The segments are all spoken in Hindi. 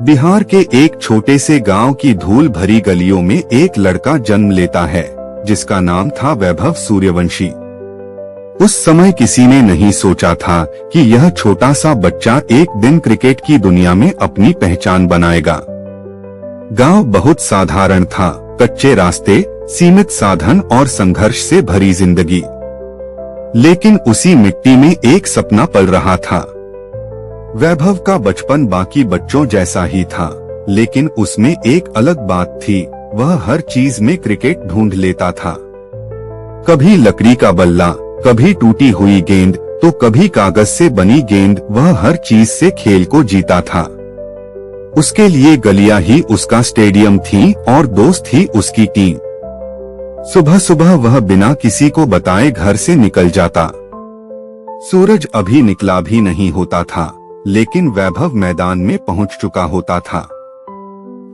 बिहार के एक छोटे से गांव की धूल भरी गलियों में एक लड़का जन्म लेता है जिसका नाम था वैभव सूर्यवंशी। उस समय किसी ने नहीं सोचा था कि यह छोटा सा बच्चा एक दिन क्रिकेट की दुनिया में अपनी पहचान बनाएगा। गांव बहुत साधारण था, कच्चे रास्ते, सीमित साधन और संघर्ष से भरी जिंदगी। लेकिन उसी मिट्टी में एक सपना पल रहा था। वैभव का बचपन बाकी बच्चों जैसा ही था, लेकिन उसमें एक अलग बात थी। वह हर चीज में क्रिकेट ढूंढ लेता था। कभी लकड़ी का बल्ला, कभी टूटी हुई गेंद, तो कभी कागज से बनी गेंद। वह हर चीज से खेल को जीता था। उसके लिए गलियां ही उसका स्टेडियम थी और दोस्त ही उसकी टीम। सुबह सुबह वह बिना किसी को बताए घर से निकल जाता। सूरज अभी निकला भी नहीं होता था, लेकिन वैभव मैदान में पहुंच चुका होता था।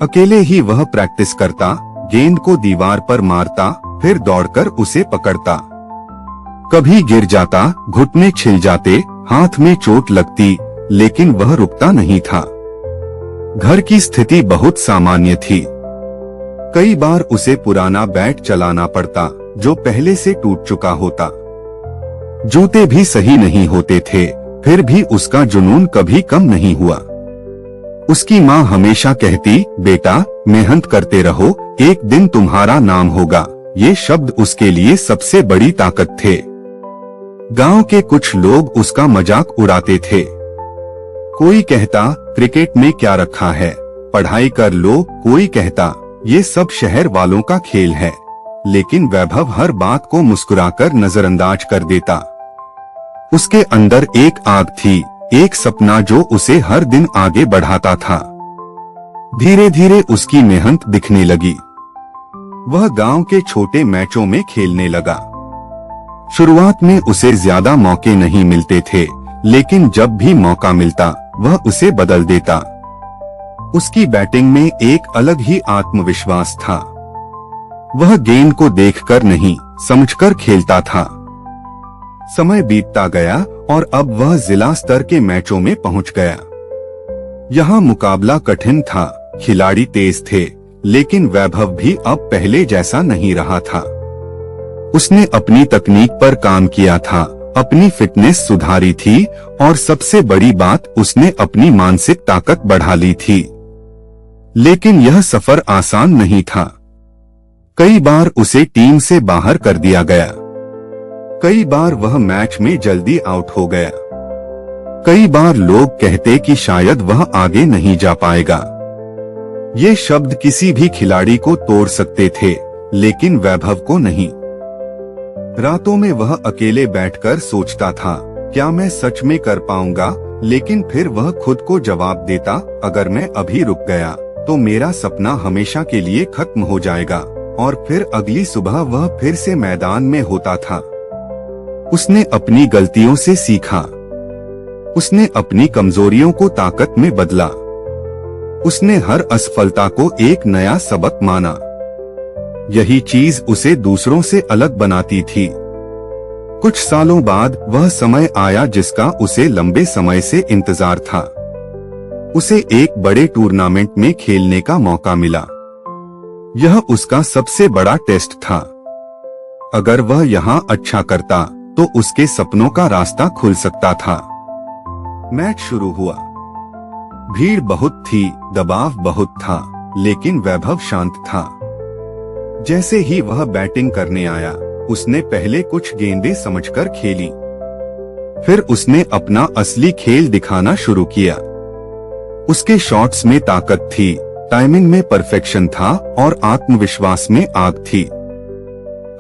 अकेले ही वह प्रैक्टिस करता, गेंद को दीवार पर मारता, फिर दौड़कर उसे पकड़ता। कभी गिर जाता, घुटने छिल जाते, हाथ में चोट लगती, लेकिन वह रुकता नहीं था। घर की स्थिति बहुत सामान्य थी। कई बार उसे पुराना बैट चलाना पड़ता जो पहले से टूट चुका होता। जूते भी सही नहीं होते थे, फिर भी उसका जुनून कभी कम नहीं हुआ। उसकी माँ हमेशा कहती, बेटा मेहनत करते रहो, एक दिन तुम्हारा नाम होगा। ये शब्द उसके लिए सबसे बड़ी ताकत थे। गांव के कुछ लोग उसका मजाक उड़ाते थे। कोई कहता, क्रिकेट में क्या रखा है, पढ़ाई कर लो। कोई कहता, ये सब शहर वालों का खेल है। लेकिन वैभव हर बात को मुस्कुराकर नजरअंदाज कर देता। उसके अंदर एक आग थी, एक सपना जो उसे हर दिन आगे बढ़ाता था। धीरे धीरे उसकी मेहनत दिखने लगी। वह गांव के छोटे मैचों में खेलने लगा। शुरुआत में उसे ज्यादा मौके नहीं मिलते थे, लेकिन जब भी मौका मिलता वह उसे बदल देता। उसकी बैटिंग में एक अलग ही आत्मविश्वास था। वह गेंद को देखकर नहीं, समझकर खेलता था। समय बीतता गया और अब वह जिला स्तर के मैचों में पहुंच गया। यहाँ मुकाबला कठिन था, खिलाड़ी तेज थे, लेकिन वैभव भी अब पहले जैसा नहीं रहा था। उसने अपनी तकनीक पर काम किया था, अपनी फिटनेस सुधारी थी और सबसे बड़ी बात, उसने अपनी मानसिक ताकत बढ़ा ली थी। लेकिन यह सफर आसान नहीं था। कई बार उसे टीम से बाहर कर दिया गया। कई बार वह मैच में जल्दी आउट हो गया। कई बार लोग कहते कि शायद वह आगे नहीं जा पाएगा। ये शब्द किसी भी खिलाड़ी को तोड़ सकते थे, लेकिन वैभव को नहीं। रातों में वह अकेले बैठकर सोचता था, क्या मैं सच में कर पाऊंगा? लेकिन फिर वह खुद को जवाब देता, अगर मैं अभी रुक गया तो मेरा सपना हमेशा के लिए खत्म हो जाएगा। और फिर अगली सुबह वह फिर से मैदान में होता था। उसने अपनी गलतियों से सीखा। उसने अपनी कमजोरियों को ताकत में बदला। उसने हर असफलता को एक नया सबक माना। यही चीज उसे दूसरों से अलग बनाती थी। कुछ सालों बाद वह समय आया जिसका उसे लंबे समय से इंतजार था। उसे एक बड़े टूर्नामेंट में खेलने का मौका मिला। यह उसका सबसे बड़ा टेस्ट था। अगर वह यहाँ अच्छा करता तो उसके सपनों का रास्ता खुल सकता था। मैच शुरू हुआ। भीड़ बहुत थी, दबाव बहुत था, लेकिन वैभव शांत था। जैसे ही वह बैटिंग करने आया, उसने पहले कुछ गेंदें समझकर खेली। फिर उसने अपना असली खेल दिखाना शुरू किया। उसके शॉट्स में ताकत थी, टाइमिंग में परफेक्शन था और आत्मविश्वास में आग थी।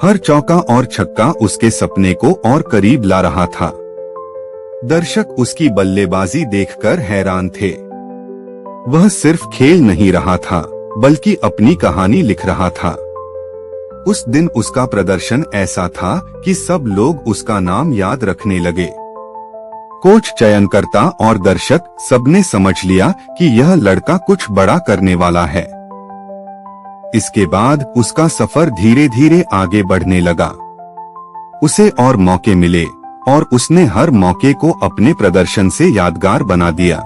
हर चौका और छक्का उसके सपने को और करीब ला रहा था। दर्शक उसकी बल्लेबाजी देखकर हैरान थे। वह सिर्फ खेल नहीं रहा था, बल्कि अपनी कहानी लिख रहा था। उस दिन उसका प्रदर्शन ऐसा था कि सब लोग उसका नाम याद रखने लगे। कोच, चयनकर्ता और दर्शक सबने समझ लिया कि यह लड़का कुछ बड़ा करने वाला है। इसके बाद उसका सफर धीरे धीरे आगे बढ़ने लगा। उसे और मौके मिले और उसने हर मौके को अपने प्रदर्शन से यादगार बना दिया।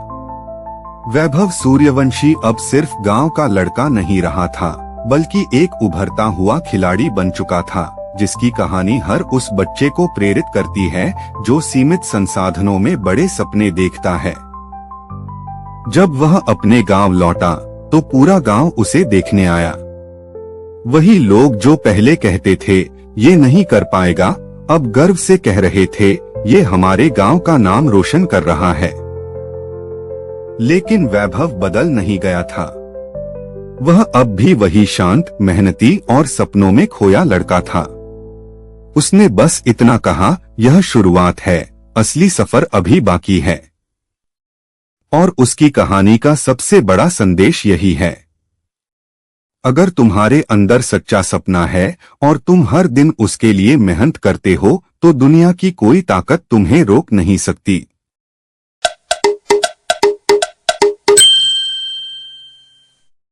वैभव सूर्यवंशी अब सिर्फ गांव का लड़का नहीं रहा था, बल्कि एक उभरता हुआ खिलाड़ी बन चुका था, जिसकी कहानी हर उस बच्चे को प्रेरित करती है जो सीमित संसाधनों में बड़े सपने देखता है। जब वह अपने गांव लौटा तो पूरा गांव उसे देखने आया। वही लोग जो पहले कहते थे ये नहीं कर पाएगा, अब गर्व से कह रहे थे ये हमारे गांव का नाम रोशन कर रहा है। लेकिन वैभव बदल नहीं गया था। वह अब भी वही शांत, मेहनती और सपनों में खोया लड़का था। उसने बस इतना कहा, यह शुरुआत है, असली सफर अभी बाकी है। और उसकी कहानी का सबसे बड़ा संदेश यही है, अगर तुम्हारे अंदर सच्चा सपना है और तुम हर दिन उसके लिए मेहनत करते हो तो दुनिया की कोई ताकत तुम्हें रोक नहीं सकती।